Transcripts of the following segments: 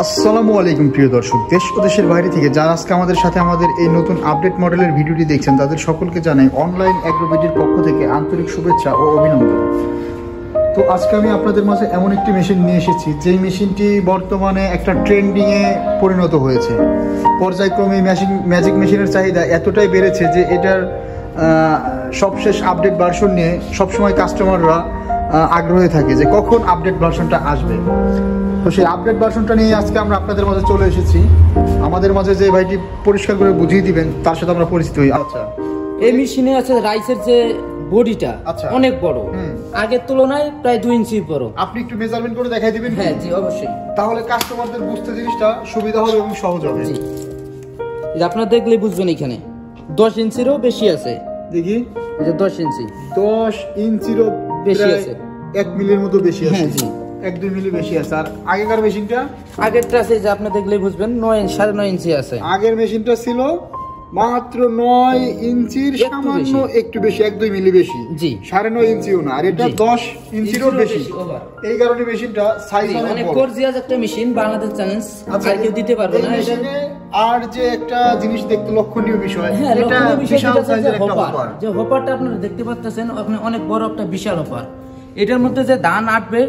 আসসালামু আলাইকুম প্রিয় দর্শক, দেশ ও দেশের বাইরে থেকে যারা আজকে আমাদের সাথে আমাদের এই নতুন আপডেট মডেলের ভিডিওটি দেখছেন তাদের সকলকে জানাই অনলাইন অ্যাগ্রোবিডির পক্ষ থেকে আন্তরিক শুভেচ্ছা ও অভিনন্দন। তো আজকে আমি আপনাদের মাঝে এমন একটি মেশিন নিয়ে এসেছি যেই মেশিনটি বর্তমানে একটা ট্রেন্ডিংয়ে পরিণত হয়েছে। পর্যায়ক্রমে ম্যাজিক মেশিনের চাহিদা এতটাই বেড়েছে যে এটার সবশেষ আপডেট ভার্সন নিয়ে সবসময় কাস্টমাররা আগ্রহী থাকে যে কখন আপডেট ভার্সনটা আসবে। তো সেই আপডেট ভার্সনটা নিয়ে আজকে আমরা আপনাদের মাঝে চলে এসেছি। আমাদের মাঝে যে ভাইটি পরিষ্কার করে বুঝিয়ে দিবেন তার সাথে আমরা পরিচিত হই। আচ্ছা, এই মেশিনে আছে রাইসের যে বডিটা অনেক বড়, আগের তুলনায় প্রায় 2 ইঞ্চি বড়। আপনি একটু মেজারমেন্ট করে দেখাই দিবেন? হ্যাঁ জি, অবশ্যই। তাহলে কাস্টমারদের বুঝতে জিনিসটা সুবিধা হবে এবং সহজ হবে। জি, আপনারা দেখলে বুঝবেন এখানে 10 ইঞ্চিরও বেশি আছে। দেখি, এই যে 10 ইঞ্চি, 10 ইঞ্চিরও বেশি আছে, 1 মিলির মতো বেশি আছে। হ্যাঁ জি, 1-2 মিলি বেশি আছে। আর আগেকার মেশিনটা, আগেরটা আছে যে আপনি দেখলে বুঝবেন 9.5 ইঞ্চি আছে। আগের মেশিনটা ছিল মাত্র 9 ইঞ্চির সামান্য একটু বেশি, 1-2 মিলি বেশি। জি, 9.5 ইঞ্চিও না, আর এটা 10 ইঞ্চিরও বেশি। এই কারণে মেশিনটা সাইজ অনেক গর্জিয়াস একটা মেশিন, বাংলাদেশ চ্যালেঞ্জ আর কেউ দিতে পারবে না। এখানে আর যে একটা জিনিস দেখতে লক্ষণীয় বিষয়, হ্যাঁ, এটা বিশাল সাইজের একটা হপার। যে হপারটা আপনারা দেখতে পাচ্ছেন ওখানে অনেক বড় একটা বিশাল হপার। এটার মধ্যে যে ধান আটবে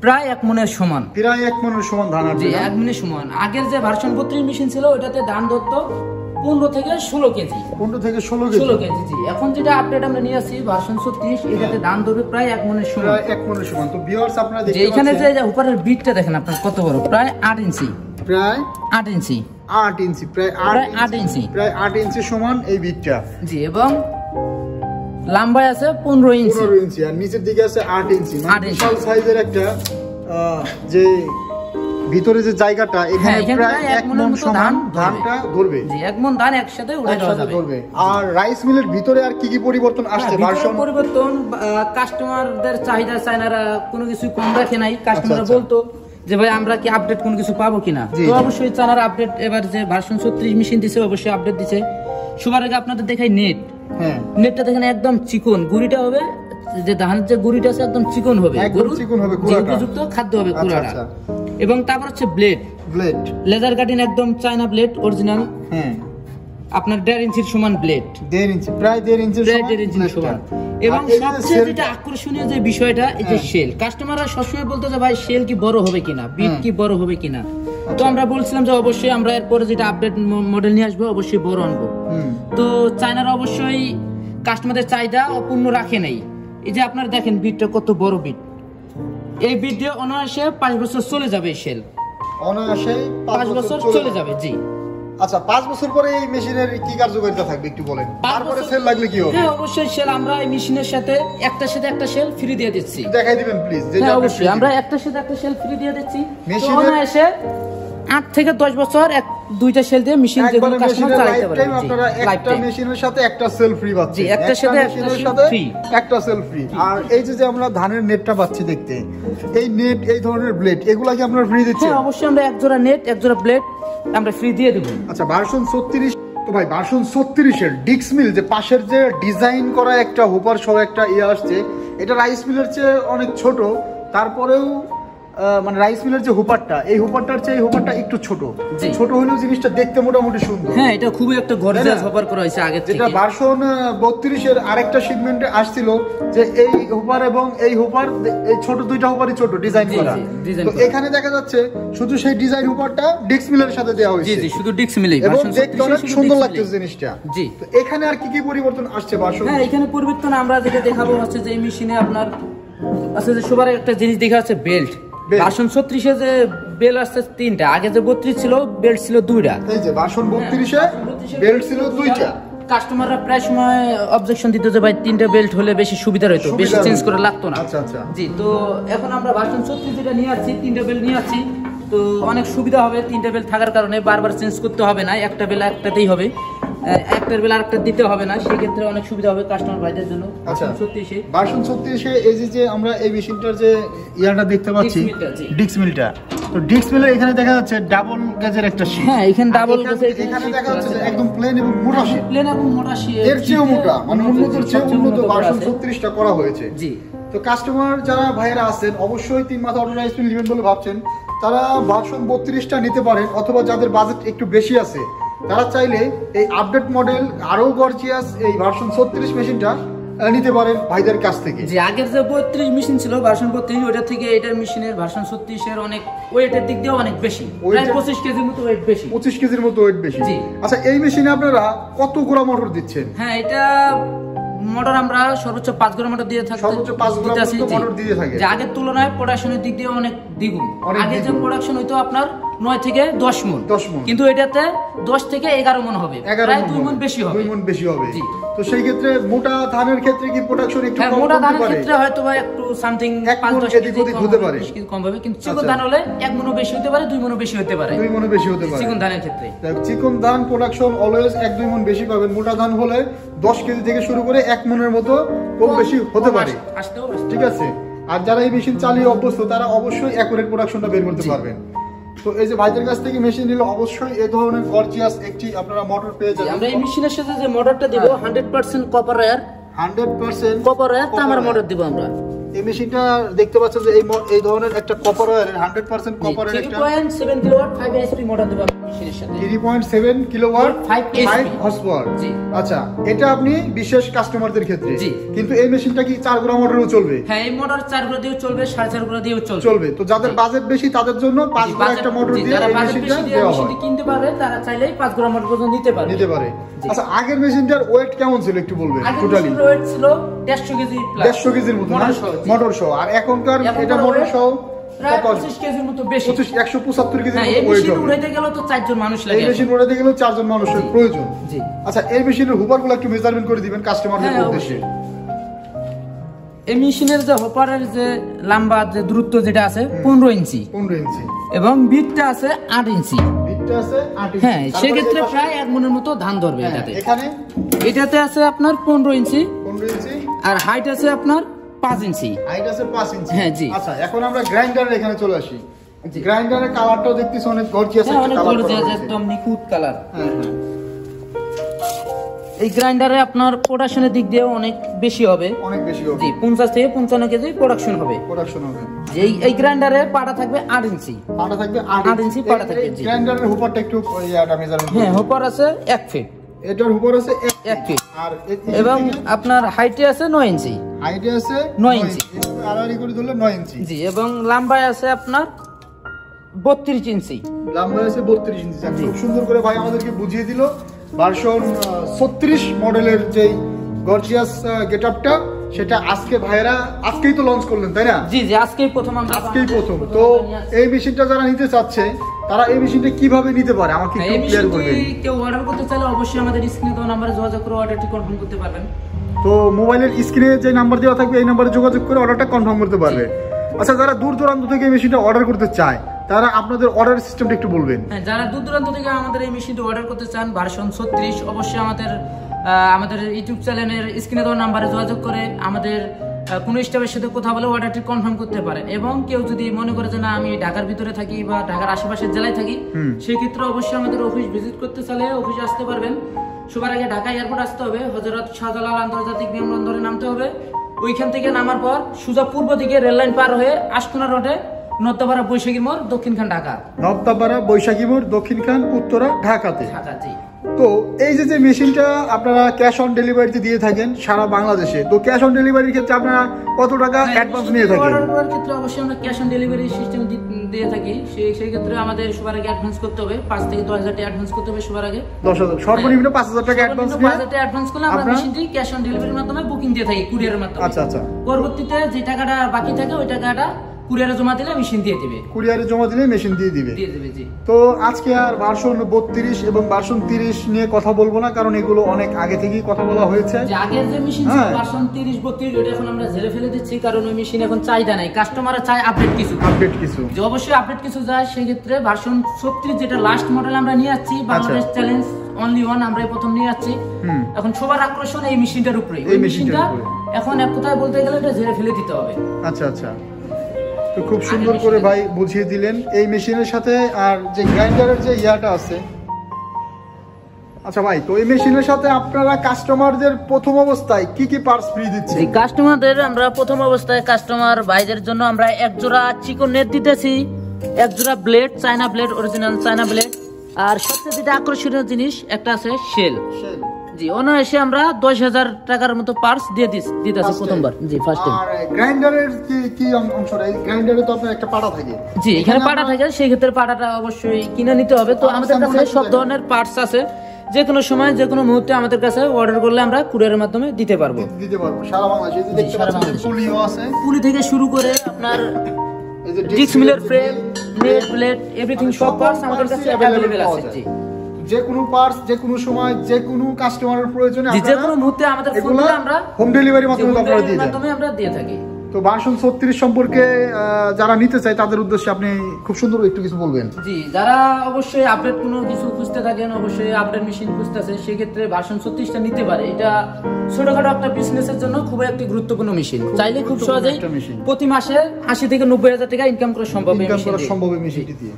প্রায় 1 মণের সমান, প্রায় 1 মণের সমান ধান আটবে। 1 মণের সমান। আগের যে ভার্সন 32 মেশিন ছিল ওটাতে ধান ধরতো 15 থেকে 16 কেজি। 15 থেকে 16 কেজি। জি, এখন যেটা আপডেট আমরা নিয়ে আসি ভার্সন 36, এটাতে ধান ধরবে প্রায় 1 মণের সমান, প্রায় 1 মণের সমান। তো ভিউয়ার্স আপনারা দেখতে পাচ্ছেন এখানে যে উপরের বিটটা দেখেন আপনার কত বড়, প্রায় 8 ইঞ্চি, প্রায় 8 ইঞ্চি, 8 ইঞ্চি, প্রায় 8 ইঞ্চি, প্রায় 8 ইঞ্চি সমান এই বিটটা। জি, এবং লম্বায় আছে 15 ইঞ্চি, 15 ইঞ্চি, আর নিচের দিকে আছে 8 ইঞ্চি। মানে বিশাল সাইজের একটা যে ভিতরে যে জায়গাটা, এখানে প্রায় 1 মণ সমান ধানটা ধরবে। জি, 1 মণ ধান একসাথে উড়ে যাবে। আর রাইস মিলের ভিতরে আর কি কি পরিবর্তন আসছে? ভার্সন পরিবর্তন, কাস্টমারদের চাহিদা চায়নারা কোনো কিছু কম রাখে নাই। কাস্টমাররা বলতো যে ভাই আমরা কি আপডেট কোনো কিছু পাবো কিনা, তো অবশ্যই চায়নারা আপডেট এবার যে ভার্সন 36 মেশিন দিছে অবশ্যই আপডেট দিছে। সবার আগে আপনাদের দেখাই নেট। হ্যাঁ, নেটটা দেখেন একদম চিকন, গুড়িটা হবে যে ধানের যে গুড়িটা আছে একদম চিকন হবে, একদম চিকন হবে, উপযুক্ত খাদ্য হবে কুড়াটা। এবং তারপর হচ্ছে ব্লেড, লেজার কাটিং একদম চায়না ব্লেড অরিজিনাল। হ্যাঁ, আপনার 1.5 ইঞ্চির সমান ব্লেড, 1.5 ইঞ্চি, প্রায় 1.5 ইঞ্চির সমান। এবং সবচেয়ে যেটা আকর্ষণীয় যে বিষয়টা, এই যে শেল। কাস্টমাররা সবসময় বলতো যে ভাই শেল কি বড় হবে কিনা, বিট কি বড় হবে কিনা। তো আমরা বলছিলাম যে অবশ্যই আমরা এরপরে যেটা আপডেট মডেল নিয়ে আসবো অবশ্যই বড় আনবো। তো চায়নারা অবশ্যই কাস্টমারদের চাহিদা অপূর্ণ রাখে নাই। এই যে আপনারা দেখেন বিটটা কত বড় বিট, এই বিট দিয়ে অনায়াসে 5 বছর চলে যাবে। এই শেল অনায়াসে 5 বছর চলে যাবে। জি, আচ্ছা, 5 বছর পরে এই মেশিনের কি কার্যকারিতা থাকবে একটু বলেন। তারপরে সেল লাগলে কি হবে? হ্যাঁ, অবশ্যই সেল আমরা এই মেশিনের সাথে একটা সেল ফ্রি দিয়ে দিচ্ছি। দেখাই দিবেন প্লিজ। হ্যাঁ, অবশ্যই আমরা একটা সেল ফ্রি দিয়ে দিচ্ছি। মেশিনে এসে 8 থেকে 10 বছর দুইটা সেল দিয়ে মেশিন যেগুলো কাস্টমার চালাতে পারে। আপনারা একটা মেশিনের সাথে একটা সেল ফ্রি পাচ্ছেন। জি, একটা মেশিনের সাথে একটা সেল ফ্রি। আর এই যে আমরা ধানের নেটটা পাচ্ছি দেখতে, এই নেট, এই ধরনের ব্লেড, এগুলা কি আপনারা ফ্রি দিচ্ছেন? হ্যাঁ, অবশ্যই আমরা এক জোড়া নেট, এক জোড়া ব্লেড আমরা ফ্রি দিয়ে দেব। আচ্ছা, ভার্সন 36, তো ভাই ভার্সন 36 এর ডিক্স মিল যে পাশের যে ডিজাইন করা একটা হোপার সহ একটা আসছে, এটা রাইস মিলের চেয়ে অনেক ছোট। তারপরেও মানে রাইস মিলের যে হোপারটা, এই হোপারটার চেয়ে এই হোপারটা একটু ছোট হলেও জিনিসটা দেখতে মোটামুটি সুন্দর। হ্যাঁ, এটা খুবই একটা গর্জিয়াস হোপার করা হয়েছে আগে থেকে। যেটা ভার্সন 32 এর আরেকটা শিপমেন্টে আসছিল যে এই হোপার এবং এই হোপার, এই ছোট দুইটা হোপারই ছোট ডিজাইন করা। তো এখানে দেখা যাচ্ছে শুধু সেই ডিজাইন হোপারটা ডিক্স মিলের সাথে দেওয়া হয়েছে। জি, শুধু ডিক্স মিলেই, এবং দেখতে অনেক সুন্দর লাগছে জিনিসটা। জি, তো এখানে আর কি কি পরিবর্তন আসছে ভার্সন? হ্যাঁ, এখানে পরিবর্তন আমরা যেটা দেখাবো হচ্ছে যে এই মেশিনে আপনার আছে যে সবার একটা জিনিস দেখা যাচ্ছে বেল্ট। ভার্সন 36 এ যে বেল্ট আসছে 3টা, আগে যে 32 ছিল বেল্ট ছিল 2টা। এই যে ভার্সন 32 এ বেল্ট ছিল 2টা। কাস্টমাররা প্রায় সময় অবজেকশন দিত যে ভাই 3টা বেল্ট হলে বেশি সুবিধা হতো, বেশি চেঞ্জ করে লাগতো না। আচ্ছা আচ্ছা। জি, তো এখন আমরা ভার্সন 36 যেটা নিয়ে আসছি, 3টা বেল্ট নিয়ে আসছি। তো অনেক সুবিধা হবে 3টা বেল্ট থাকার কারণে, বারবার চেঞ্জ করতে হবে না, একটা বেল একটাতেই হবে, একটার বেলা আরেকটা দিতে হবে না। সেই ক্ষেত্রে অনেক সুবিধা হবে কাস্টমার ভাইদের জন্য। আচ্ছা, ভার্সন 36 এ এই যে আমরা এই মেশিনটার যে ইয়াটা দেখতে পাচ্ছি, ডিক্স মিলটা, তো ডিক্স মিলের এখানে দেখা যাচ্ছে ডাবল গেজের একটা শীট। হ্যাঁ, এখানে ডাবল গেজে, এখানে দেখা যাচ্ছে একদম প্লেন এবং মোটা শীট, প্লেন এবং মোটা শীট, এর চেয়েও মোটা, মানে উন্নতর চেয়ে উন্নত ভার্সন 36টা করা হয়েছে। জি, তো কাস্টমার যারা ভাইয়েরা আছেন অবশ্যই 3 মাথা অটো রাইস মিল নেবেন বলে ভাবছেন, তারা ভার্সন 32টা নিতে পারেন, অথবা যাদের বাজেট একটু বেশি আছে তারা চাইলে এই আপডেট মডেল আরো গর্জিয়াস এই ভার্সন 36 মেশিনটা নিতে পারেন ভাইদের কাছ থেকে। যে আগের যে 32 মেশিন ছিল ভার্সন 32, ওটা থেকে এটার মেশিনের ভার্সন 36 এর অনেক ওয়েটের দিক দিয়ে অনেক বেশি, প্রায় 25 কেজির মতো ওয়েট বেশি, 25 কেজির মতো ওয়েট বেশি। জি। আচ্ছা, এই মেশিনে আপনারা কত গোড়া মোটর দিচ্ছেন? হ্যাঁ, এটা মোটর আমরা সর্বোচ্চ 5 গোড়া মোটর দিয়ে থাকি, সর্বোচ্চ 5 গোড়া মোটর দিয়ে থাকে। যে আগের তুলনায় প্রোডাকশনের দিক দিয়ে অনেক দ্বিগুণ। আগে যে প্রোডাকশন হইতো আপনার 9 থেকে 10 মণ, কিন্তু এটাতে 10 থেকে 11 মণ হবে, প্রায় 2 মণ বেশি হবে, 2 মণ বেশি হবে। তো সেই ক্ষেত্রে মোটা ধানের ক্ষেত্রে কি প্রোডাকশন একটু কম মোটা হতে ধানের পারে? ক্ষেত্রে হয়তো বা একটু সামথিং 5-10 কেজি হতে পারে, কম হবে, কিন্তু চিকন ধান হলে 1 মণও বেশি হতে পারে, 2 মণও বেশি হতে পারে, 2 মণও বেশি হতে পারে চিকন ধানের ক্ষেত্রে। চিকন ধান প্রোডাকশন অলওয়েজ 1-2 মণ বেশি পাবেন, মোটা ধান হলে 10 কেজি থেকে শুরু করে 1 মণের মতো কম বেশি হতে পারে। ঠিক আছে, আর যারা এই মেশিন চালিয়ে অভ্যস্ত তারা অবশ্যই অ্যাকুরেট প্রোডাকশনটা বের করতে পারবেন। তো এই যে ভাইদের কাছ থেকে মেশিন নিলে অবশ্যই এই ধরনের গর্জিয়াস একটি আপনারা মোটর পেয়ে যাবেন। আমরা এই মেশিনের সাথে যে মোটরটা দেব 100% কপার ওয়্যার, 100% কপার ওয়্যার তামার মোটর দেব আমরা। এই মেশিনটা দেখতে পাচ্ছেন যে এই ধরনের একটা কপার ওয়্যারের 100% কপারের একটা 3.7 কিলোওয়াট 5 এইচপি মোটর দেব মেশিনের সাথে। 3.7 কিলোওয়াট 5 হর্স পাওয়ার। জি। আচ্ছা, এটা আপনি বিশেষ কাস্টমারদের ক্ষেত্রে। জি। কিন্তু এই মেশিনটা কি 4 গোড়া মোটরেও চলবে? হ্যাঁ, এই মোটর 4 গোড়া দিয়েও চলবে, 4.5 গোড়া দিয়েও চলবে। তো যাদের বাজেট বেশি তাদের জন্য 5 গোড়া একটা মোটর দিয়ে এই মেশিনটা দেওয়া হয়। কিনতে পারবে তারা চাইলেই 5 গোড়া মোটর পর্যন্ত নিতে পারে। আচ্ছা, আগের মেশিনটার ওয়েট কেমন ছিল একটু বলবেন? টোটালি ওয়েট ছিল 150 কেজি প্লাস, 150 কেজির মতো মোটর সহ। আর এখনকার এটা মোটর সহ প্রায় 25 কেজির মতো বেশি, 175 কেজির মতো এই ওয়েট মেশিন হবে। উড়াইতে গেল তো 4 জন মানুষ লাগে, এই মেশিন উড়াইতে গেলে 4 জন মানুষের প্রয়োজন। জি। আচ্ছা, এই মেশিনের হুপারগুলো একটু মেজারমেন্ট করে দিবেন কাস্টমারদের উদ্দেশ্যে। এই মেশিনের যে হপারের যে লম্বা যে দূরত্ব যেটা আছে 15 ইঞ্চি, 15 ইঞ্চি, এবং বিটটা আছে 8 ইঞ্চি। বিটটা আছে 8 ইঞ্চি। হ্যাঁ, সেক্ষেত্রে প্রায় 1 মণের মতো ধান ধরবে এটাতে। এটাতে আছে আপনার 15 ইঞ্চি, 15 ইঞ্চি, আর হাইট আছে আপনার 5 ইঞ্চি। হাইট আছে 5 ইঞ্চি। হ্যাঁ, জি। আচ্ছা, এখন আমরা গ্রাইন্ডারের এখানে চলে আসি। গ্রাইন্ডারের কালারটাও দেখতেছি অনেক গর্জিয়াস একটা অনেক কালার, গর্জিয়াস, একদম নিখুঁত কালার। হ্যাঁ। এই গ্রাইন্ডারে আপনার প্রোডাকশনের দিক দিয়ে অনেক বেশি হবে, অনেক বেশি হবে। জি, 50 থেকে 55 কেজি প্রোডাকশন হবে। এই গ্রাইন্ডারে পাটা থাকবে 8 ইঞ্চি, পাটা থাকবে 8 ইঞ্চি পাটা থাকবে। জি, গ্রাইন্ডারের হুপারটা একটু ইয়াটা মেজারমেন্ট। হ্যাঁ, হুপার আছে 1 ফিট, এটার হুপার আছে 1 ফিট, আর এবং আপনার হাইটে আছে 9 ইঞ্চি, হাইটে আছে 9 ইঞ্চি, আড়াআড়ি করে ধরলে 9 ইঞ্চি। জি, এবং লম্বায় আছে আপনার 32 ইঞ্চি, লম্বায় আছে 32 ইঞ্চি। খুব সুন্দর করে ভাই আমাদেরকে বুঝিয়ে দিল ভার্সন 36 মডেলের যেই গর্জিয়াস গেটআপটা, সেটা আজকে ভাইরা আজকেই তো লঞ্চ করলেন, তাই না? জি জি, আজকেই প্রথম। তো এই মেশিনটা যারা নিতে চাচ্ছে তারা এই মেশিনটা কিভাবে নিতে পারে আমাকে একটু ক্লিয়ার করবেন। কেউ অর্ডার করতে চাইলে অবশ্যই আমাদের স্ক্রিনে দেওয়া নম্বরে যোগাযোগ করে অর্ডারটি কনফার্ম করতে পারবেন। তো মোবাইলের স্ক্রিনে যে নাম্বার দেওয়া থাকবে এই নম্বরে যোগাযোগ করে অর্ডারটা কনফার্ম করতে পারবে। আচ্ছা, যারা দূর দূরান্ত থেকে এই মেশিনটা অর্ডার করতে চায় তারা আপনাদের অর্ডার সিস্টেমটা একটু বলবেন। হ্যাঁ, যারা দূর দূরান্ত থেকে আমাদের এই মেশিনটি অর্ডার করতে চান ভার্সন 36, অবশ্যই আমাদের ইউটিউব চ্যানেলের স্ক্রিনে দেওয়া নাম্বারে যোগাযোগ করে আমাদের কোনো স্টাফের সাথে কথা বলে অর্ডারটি কনফার্ম করতে পারেন। এবং কেউ যদি মনে করে যে না, আমি ঢাকার ভিতরে থাকি বা ঢাকার আশেপাশের জেলায় থাকি, সেই ক্ষেত্রে অবশ্যই আমাদের অফিস ভিজিট করতে চাইলে অফিসে আসতে পারবেন। সবার আগে ঢাকা এয়ারপোর্ট আসতে হবে, হযরত শাহজালাল আন্তর্জাতিক বিমানবন্দরে নামতে হবে। ওইখান থেকে নামার পর সোজা পূর্ব দিকে রেললাইন পার হয়ে আশকোনা রোডে নবতাপাড়া বৈশাখী মোড়, দক্ষিণখান ঢাকা। নবতাপাড়া বৈশাখী মোড়, দক্ষিণখান উত্তরা, ঢাকাতে। জি। তো এই যে মেশিনটা আপনারা ক্যাশ অন ডেলিভারিতে দিয়ে থাকেন সারা বাংলাদেশে, তো ক্যাশ অন ডেলিভারির ক্ষেত্রে আপনারা কত টাকা অ্যাডভান্স নিয়ে থাকেন? অর্ডার করার ক্ষেত্রে অবশ্যই আমরা ক্যাশ অন ডেলিভারি সিস্টেম দিয়ে থাকি। সেই ক্ষেত্রে আমাদের সবার আগে অ্যাডভান্স করতে হবে, 5 থেকে 10,000 টাকা অ্যাডভান্স করতে হবে সবার আগে। 10,000 সর্বনিম্ন 5,000 টাকা অ্যাডভান্স নিয়ে 5,000 টাকা অ্যাডভান্স করলে আমরা মেশিনটি ক্যাশ অন ডেলিভারির মাধ্যমে বুকিং দিয়ে থাকি, কুরিয়ারের মাধ্যমে। আচ্ছা আচ্ছা। পরবর্তীতে যে টাকাটা বাকি থাকে ওই টাকাটা কুরিয়ারে জমা দিলে মেশিন দিয়ে দিবে। কুরিয়ারে জমা দিলে মেশিন দিয়ে দিবে। জি। তো আজকে আর ভার্সন 32 এবং ভার্সন 30 নিয়ে কথা বলবো না, কারণ এগুলো অনেক আগে থেকেই কথা বলা হয়েছে। যে আগের যে মেশিন ছিল ভার্সন 30 32 ওটা এখন আমরা ঝেড়ে ফেলে দিচ্ছি, কারণ ওই মেশিন এখন চাহিদা নাই, কাস্টমাররা চায় আপডেট কিছু। যে অবশ্যই আপডেট কিছু যায়, সেই ক্ষেত্রে ভার্সন 36 যেটা লাস্ট মডেল আমরা নিয়ে যাচ্ছি, বাংলাদেশ চ্যালেঞ্জ অনলি ওয়ান, আমরাই প্রথম নিয়ে যাচ্ছি। এখন সবার আকর্ষণ এই মেশিনটার উপরে। এই মেশিনটা এখন এক কথায় বলতে গেলে এটা ঝেড়ে ফেলে দিতে হবে। আচ্ছা আচ্ছা। তো খুব সুন্দর করে ভাই বুঝিয়ে দিলেন এই মেশিনের সাথে। আর যে গ্রাইন্ডারের যে ইয়াটা আছে, আচ্ছা ভাই, তো এই মেশিনের সাথে আপনারা কাস্টমারদের প্রথম অবস্থায় কি কি পার্টস ফ্রি দিচ্ছেন? এই কাস্টমারদের আমরা প্রথম অবস্থায় কাস্টমার ভাইদের জন্য আমরা এক জোড়া চিকন নেট দিতেছি, এক জোড়া blade, China blade, original China blade, আর সবচেয়ে যেটা আকর্ষণীয় জিনিস একটা আছে শেল। জি, অনায়াসে আমরা 10,000 টাকার মতো পার্টস দিয়ে দিতেছি প্রথমবার। জি, ফার্স্ট টাইম। আর গ্রাইন্ডারের কি অংশটা? এই গ্রাইন্ডারে তো আপনার একটা পাটা থাকে। জি, এখানে পাটা থাকে, সেই ক্ষেত্রে পাটাটা অবশ্যই কিনে নিতে হবে। তো আমাদের কাছে সব ধরনের পার্টস আছে, যে কোনো সময় যে কোনো মুহূর্তে আমাদের কাছে অর্ডার করলে আমরা কুরিয়ারের মাধ্যমে দিতে পারবো সারা বাংলাদেশে। এই যে দেখতে পাচ্ছেন পুলিও আছে, পুলি থেকে শুরু করে আপনার এই যে ডিক্স মিলের ফ্রেম, নেট, ব্লেড, এভরিথিং সব পার্টস আমাদের কাছে अवेलेबल আছে। জি, যে কোনো পার্টস যে কোনো সময় যে কোনো কাস্টমারের প্রয়োজনে যে কোনো মুহূর্তে আমাদের ফোন করে আমরা হোম ডেলিভারির মাধ্যমে আপনারা দিয়ে দেন। মাধ্যমে আমরা দিয়ে থাকি। তো ভার্সন 36 সম্পর্কে যারা নিতে চায় তাদের উদ্দেশ্যে আপনি খুব সুন্দর একটু কিছু বলবেন। জি, যারা অবশ্যই আপডেট কোনো কিছু খুঁজতে থাকেন, অবশ্যই আপডেট মেশিন খুঁজতেছে, সেই ক্ষেত্রে ভার্সন 36টা নিতে পারে। এটা ছোটখাটো একটা বিজনেসের জন্য খুবই একটি গুরুত্বপূর্ণ মেশিন। চাইলে খুব সহজেই প্রতি মাসে 80 থেকে 90,000 টাকা ইনকাম করা সম্ভব এই মেশিনটি দিয়ে।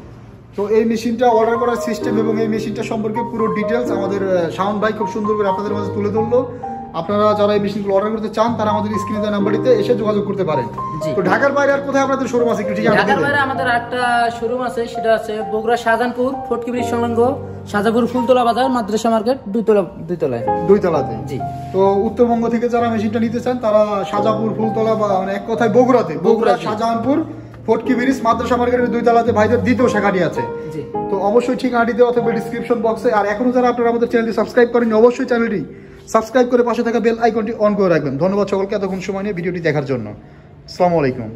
তো এই মেশিনটা অর্ডার করার সিস্টেম এবং এই মেশিনটা সম্পর্কে পুরো ডিটেলস আমাদের শাওন ভাই খুব সুন্দর করে আপনাদের মাঝে তুলে ধরলো। আপনারা যারা এই মেশিনগুলো অর্ডার করতে চান তারা আমাদের স্ক্রিনে দেওয়া নাম্বারটিতে এসে যোগাযোগ করতে পারেন। তো ঢাকার বাইরে আর কোথায় আপনাদের শোরুম আছে? একটু ঠিকানা ঢাকার বাইরে আমাদের একটা শোরুম আছে, সেটা আছে বগুড়া শাহজাহানপুর ফটকি ব্রিজ সংলগ্ন শাহজাহানপুর ফুলতলা বাজার মাদ্রাসা মার্কেট দুইতলাতে। জি। তো উত্তরবঙ্গ থেকে যারা মেশিনটা নিতে চান তারা শাহজাহানপুর ফুলতলা বা মানে এক কথায় বগুড়া শাহজাহানপুর ফটকি ব্রিজ মাদ্রাসা মার্কেটের 2 তলাতে ভাইদের দ্বিতীয় শাখাটি আছে। জি। তো অবশ্যই ঠিকানাটি দেওয়া থাকবে ডিসক্রিপশন বক্সে। আর এখনো যারা আপনারা আমাদের চ্যানেলটি সাবস্ক্রাইব করেননি অবশ্যই চ্যানেলটি সাবস্ক্রাইব করে পাশে থাকা বেল আইকনটি অন করে রাখবেন। ধন্যবাদ সকলকে এতক্ষণ সময় নিয়ে ভিডিওটি দেখার জন্য। আসসালামু আলাইকুম।